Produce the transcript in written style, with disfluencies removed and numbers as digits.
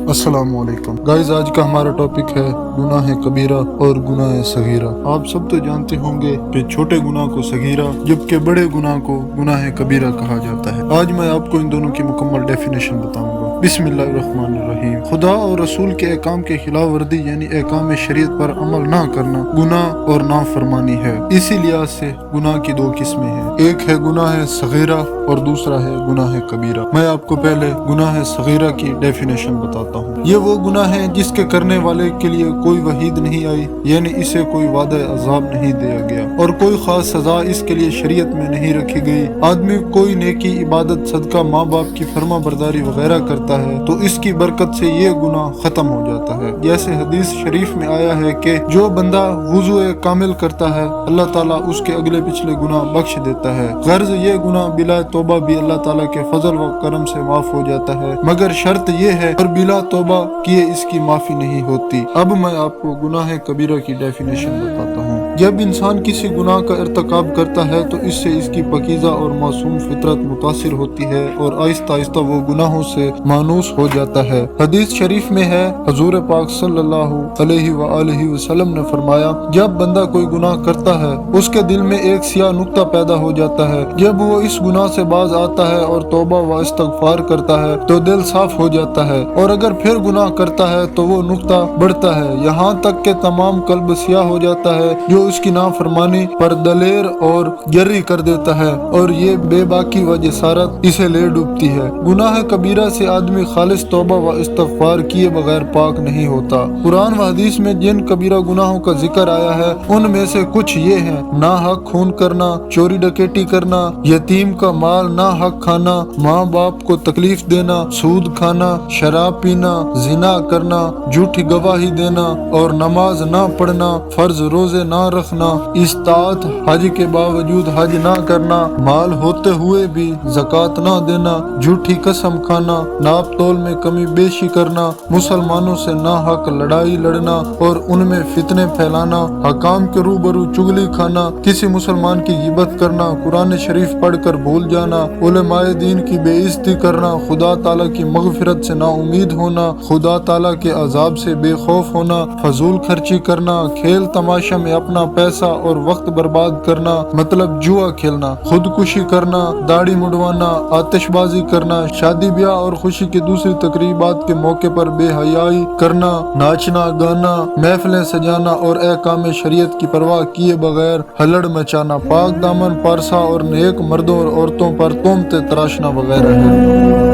السلام علیکم گائز، آج کا ہمارا ٹاپک ہے گناہ کبیرہ اور گناہ صغیرہ۔ آپ سب تو جانتے ہوں گے کہ چھوٹے گناہ کو صغیرہ جبکہ بڑے گناہ کو گناہ کبیرہ کہا جاتا ہے۔ آج میں آپ کو ان دونوں کی مکمل ڈیفینیشن بتاؤں گا۔ بسم اللہ الرحمن الرحیم۔ خدا اور رسول کے احکام کے خلاف ورزی یعنی احکام شریعت پر عمل نہ کرنا گناہ اور نافرمانی ہے۔ اسی لحاظ سے گناہ کی دو قسمیں ہیں، ایک ہے گناہ صغیرہ اور دوسرا ہے گناہ کبیرہ۔ میں آپ کو پہلے گناہ صغیرہ کی ڈیفینیشن بتاتا ہوں۔ یہ وہ گناہ ہے جس کے کرنے والے کے لیے کوئی وعید نہیں آئی، یعنی اسے کوئی وعدہ عذاب نہیں دیا گیا اور کوئی خاص سزا اس کے لیے شریعت میں نہیں رکھی گئی۔ آدمی کوئی نیکی، عبادت، صدقہ، ماں باپ کی فرما برداری وغیرہ کرتا ہے تو اس کی برکت سے یہ گناہ ختم ہو جاتا ہے۔ جیسے حدیث شریف میں آیا ہے کہ جو بندہ وضو کامل کرتا ہے اللہ تعالیٰ اس کے اگلے پچھلے گناہ بخش دیتا ہے۔ غرض یہ گناہ بلا توبہ بھی اللہ تعالیٰ کے فضل و کرم سے معاف ہو جاتا ہے، مگر شرط یہ ہے اور بلا توبہ کیے اس کی معافی نہیں ہوتی۔ اب میں آپ کو گناہ کبیرہ کی ڈیفینیشن بتاتا ہوں۔ جب انسان کسی گناہ کا ارتکاب کرتا ہے تو اس سے اس کی پاکیزہ اور معصوم فطرت متاثر ہوتی ہے اور آہستہ آہستہ وہ گناہوں سے مانوس ہو جاتا ہے۔ حدیث شریف میں ہے، حضور پاک صلی اللہ علیہ وآلہ وسلم نے فرمایا، جب بندہ کوئی گناہ کرتا ہے اس کے دل میں ایک سیاہ نقطہ پیدا ہو جاتا ہے۔ جب وہ اس گناہ سے باز آتا ہے اور توبہ و استغفار کرتا ہے تو دل صاف ہو جاتا ہے، اور اگر پھر گناہ کرتا ہے تو وہ نقطہ بڑھتا ہے یہاں تک کہ تمام قلب سیاہ ہو جاتا ہے، جو اس کی نافرمانی پر دلیر اور جری کر دیتا ہے، اور یہ بے باکی و جسارت اسے لے ڈوبتی ہے۔ گناہ کبیرہ سے آدمی خالص توبہ و استغفار کیے بغیر پاک نہیں ہوتا۔ قرآن و حدیث میں جن کبیرہ گناہوں کا ذکر آیا ہے ان میں سے کچھ یہ ہیں: ناحق خون کرنا، چوری ڈکیٹی کرنا، یتیم کا مال ناحق کھانا، ماں باپ کو تکلیف دینا، سود کھانا، شراب پینا، زنا کرنا، جھوٹی گواہی دینا اور نماز نہ پڑھنا، فرض روزے نہ رکھنا، استطاعت حج کے باوجود حج نہ کرنا، مال ہوتے ہوئے بھی زکوٰۃ نہ دینا، جھوٹی قسم کھانا، ناپ تول میں کمی بیشی کرنا، مسلمانوں سے ناحق لڑائی لڑنا اور ان میں فتنے پھیلانا، حکام کے روبرو چگلی کھانا، کسی مسلمان کی غیبت کرنا، قرآن شریف پڑھ کر بھول جانا، علماء دین کی بے عزتی کرنا، خدا تعالیٰ کی مغفرت سے نا امید ہونا، خدا تعالیٰ کے عذاب سے بے خوف ہونا، فضول خرچی کرنا، کھیل تماشا میں اپنا پیسہ اور وقت برباد کرنا مطلب جوا کھیلنا، خودکشی کرنا، داڑھی مڈوانا، آتش بازی کرنا، شادی بیاہ اور خوشی کی دوسری تقریبات کے موقع پر بے حیائی کرنا، ناچنا گانا، محفلیں سجانا اور احکام شریعت کی پرواہ کیے بغیر ہلڑ مچانا، پاک دامن پارسا اور نیک مردوں اور عورتوں پر تہمتیں تراشنا وغیرہ ہے۔